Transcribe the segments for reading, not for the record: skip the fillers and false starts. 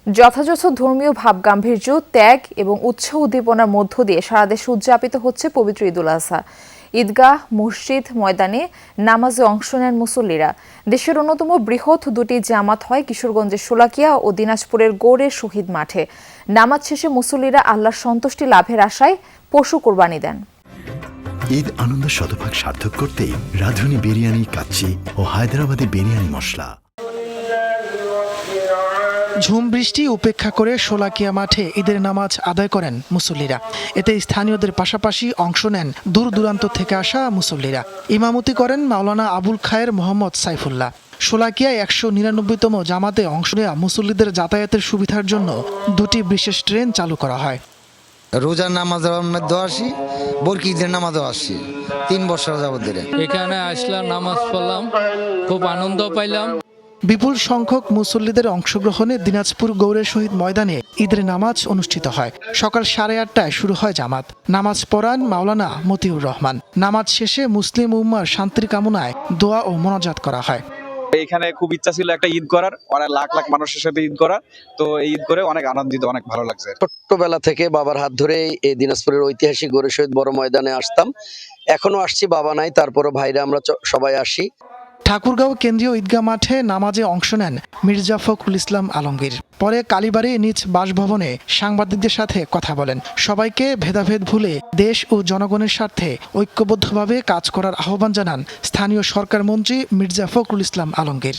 যথাযথ ধর্মীয় ভাবগাম্ভীর্য, ত্যাগ এবং উৎসাহ উদ্দীপনার মধ্য দিয়ে সারা দেশে উদযাপিত হচ্ছে পবিত্র ঈদুল আজহা। ঈদগাহ, মসজিদ, ময়দানে নামাজে অংশ নেন মুসল্লিরা। দেশের অন্যতম বৃহৎ দুটি জামাত হয় কিশোরগঞ্জের শোলাকিয়া ও দিনাজপুরের গৌড়ের শহীদ মাঠে। নামাজ শেষে মুসল্লিরা আল্লাহর সন্তুষ্টি লাভের আশায় পশু কোরবানি দেন। ঈদ আনন্দ শতভাগ সার্থক করতে রাঁধুনি বিরিয়ানি, কাচ্চি ও হায়দ্রাবাদি বিরিয়ানি মশলা। ঝুম বৃষ্টি উপেক্ষা করে শোলাকিয়া মাঠে ঈদের নামাজ আদায় করেন মুসল্লিরা। এতে স্থানীয়দের পাশাপাশি অংশ নেন দূর দূরান্ত থেকে আসা মুসল্লিরা। ইমামতি করেন মাওলানা আবুল খায়ের মোহাম্মদ সাইফুল্লাহ। শোলাকিয়ায় 199তম জামাতে অংশ নেওয়া মুসল্লিদের যাতায়াতের সুবিধার জন্য দুটি বিশেষ ট্রেন চালু করা হয়। রোজার নামাজের মধ্যে আসি, বরকি ঈদের নামাজও আসি, 3 বছর যাবত ধরে এখানে আসলাম, নামাজ পড়লাম, খুব আনন্দ পাইলাম। বিপুল সংখ্যক মুসল্লিদের অংশগ্রহণে দিনাজপুর গৌড়ের শহীদ ময়দানে ঈদের নামাজ অনুষ্ঠিত হয়। সকাল 8:30টায় শুরু হয় জামাত। নামাজ পড়ান মাওলানা মতিউর রহমান। নামাজ শেষে মুসলিম উম্মার শান্তির কামনায় দোয়া ও মোনাজাত করা হয়। এখানে খুব ইচ্ছা ছিল একটা ঈদ করার, অনেক লাখ লাখ মানুষের সাথে ঈদ করা। তো এই ঈদ করে অনেক আনন্দিত, অনেক ভালো লাগছে। ছোট্টবেলা থেকে বাবার হাত ধরে এই দিনাজপুরের ঐতিহাসিক গৌড়ের শহীদ বড় ময়দানে আসতাম। এখনো আসছি, বাবা নাই, তারপরও ভাইরা আমরা সবাই আসি। ঠাকুরগাঁও কেন্দ্রীয় ঈদগাহ মাঠে নামাজে অংশ নেন মির্জা ফখরুল ইসলাম আলমগীর। পরে কালীবাড়ি নিজ বাসভবনে সাংবাদিকদের সাথে কথা বলেন। সবাইকে ভেদাভেদ ভুলে দেশ ও জনগণের স্বার্থে ঐক্যবদ্ধভাবে কাজ করার আহ্বান জানান স্থানীয় সরকার মন্ত্রী মির্জা ফখরুল ইসলাম আলমগীর।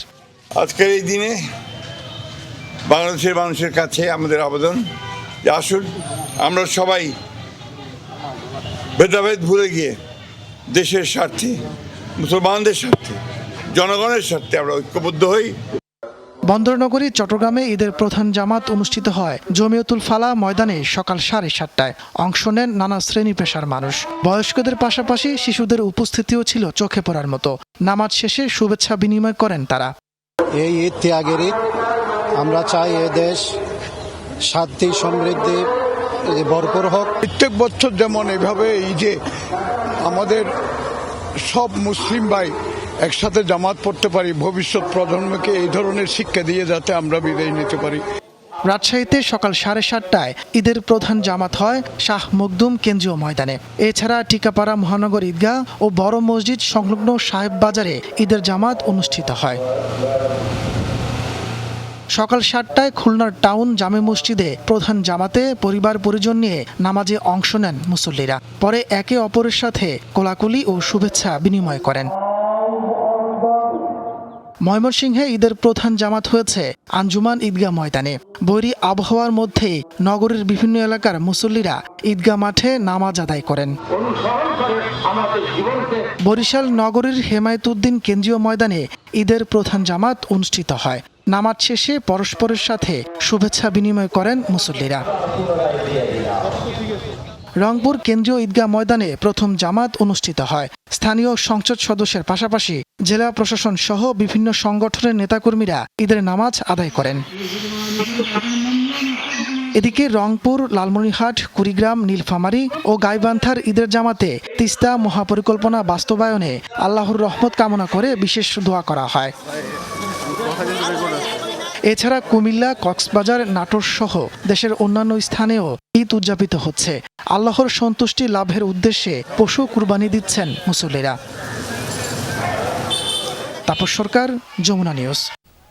আজকের এই দিনে বাংলাদেশের মানুষের কাছে আমাদের আবেদন যে আসুন আমরা সবাই ভেদাভেদ ভুলে গিয়ে দেশের স্বার্থে, মুসলমানদের স্বার্থে, জনগণের স্বার্থে আমরা ঐক্যবদ্ধ হই। বন্দরনগরী চট্টগ্রামে ঈদের প্রধান জামাত অনুষ্ঠিত হয় জমিয়তুল ফালা ময়দানে সকাল 7:30টায়। অংশ নেন নানা শ্রেণী পেশার মানুষ। বয়স্কদের পাশাপাশি শিশুদের উপস্থিতিও ছিল চোখে পড়ার মতো। নামাজ শেষে শুভেচ্ছা বিনিময় করেন তারা। এই ঈদ ত্যাগের ঈদ। আমরা চাই এ দেশ শান্তি সমৃদ্ধি ভরপুর হোক। প্রত্যেক বছর যেমন এভাবে এই যে আমাদের সব মুসলিম ভাই একসাথে জামাত পড়তে পারি, ভবিষ্যৎ প্রজন্মকে এই ধরনের শিক্ষা দিয়ে যাতে আমরা বিদায় নিতে পারি। রাজশাহীতে সকাল 7:30টায় ঈদের প্রধান জামাত হয় শাহ মখদুম কেন্দ্রীয় ময়দানে। এছাড়া টিকাপাড়া মহানগর ঈদগাহ ও বড় মসজিদ সংলগ্ন সাহেব বাজারে ঈদের জামাত অনুষ্ঠিত হয়। সকাল 7টায় খুলনার টাউন জামে মসজিদে প্রধান জামাতে পরিবার পরিজন নিয়ে নামাজে অংশ নেন মুসল্লিরা। পরে একে অপরের সাথে কোলাকুলি ও শুভেচ্ছা বিনিময় করেন। ময়মনসিংহে ঈদের প্রধান জামাত হয়েছে আঞ্জুমান ঈদগাহ ময়দানে। বৈরী আবহাওয়ার মধ্যেই নগরীর বিভিন্ন এলাকার মুসল্লিরা ঈদগাহ মাঠে নামাজ আদায় করেন। বরিশাল নগরীর হেমায়েতুদ্দিন কেন্দ্রীয় ময়দানে ঈদের প্রধান জামাত অনুষ্ঠিত হয়। নামাজ শেষে পরস্পরের সাথে শুভেচ্ছা বিনিময় করেন মুসল্লিরা। রংপুর কেন্দ্রীয় ঈদগাহ ময়দানে প্রথম জামাত অনুষ্ঠিত হয়। স্থানীয় সংসদ সদস্যের পাশাপাশি জেলা প্রশাসন সহ বিভিন্ন সংগঠনের নেতাকর্মীরা ঈদের নামাজ আদায় করেন। এদিকে রংপুর, লালমনিরহাট, কুড়িগ্রাম, নীলফামারী ও গাইবান্ধার ঈদের জামাতে তিস্তা মহাপরিকল্পনা বাস্তবায়নে আল্লাহর রহমত কামনা করে বিশেষ দোয়া করা হয়। এছাড়া কুমিল্লা, কক্সবাজার, নাটোর সহ দেশের অন্যান্য স্থানেও ঈদ উদযাপিত হচ্ছে। আল্লাহর সন্তুষ্টি লাভের উদ্দেশ্যে পশু কুরবানি দিচ্ছেন মুসল্লিরা। তাপস সরকার, যমুনা নিউজ।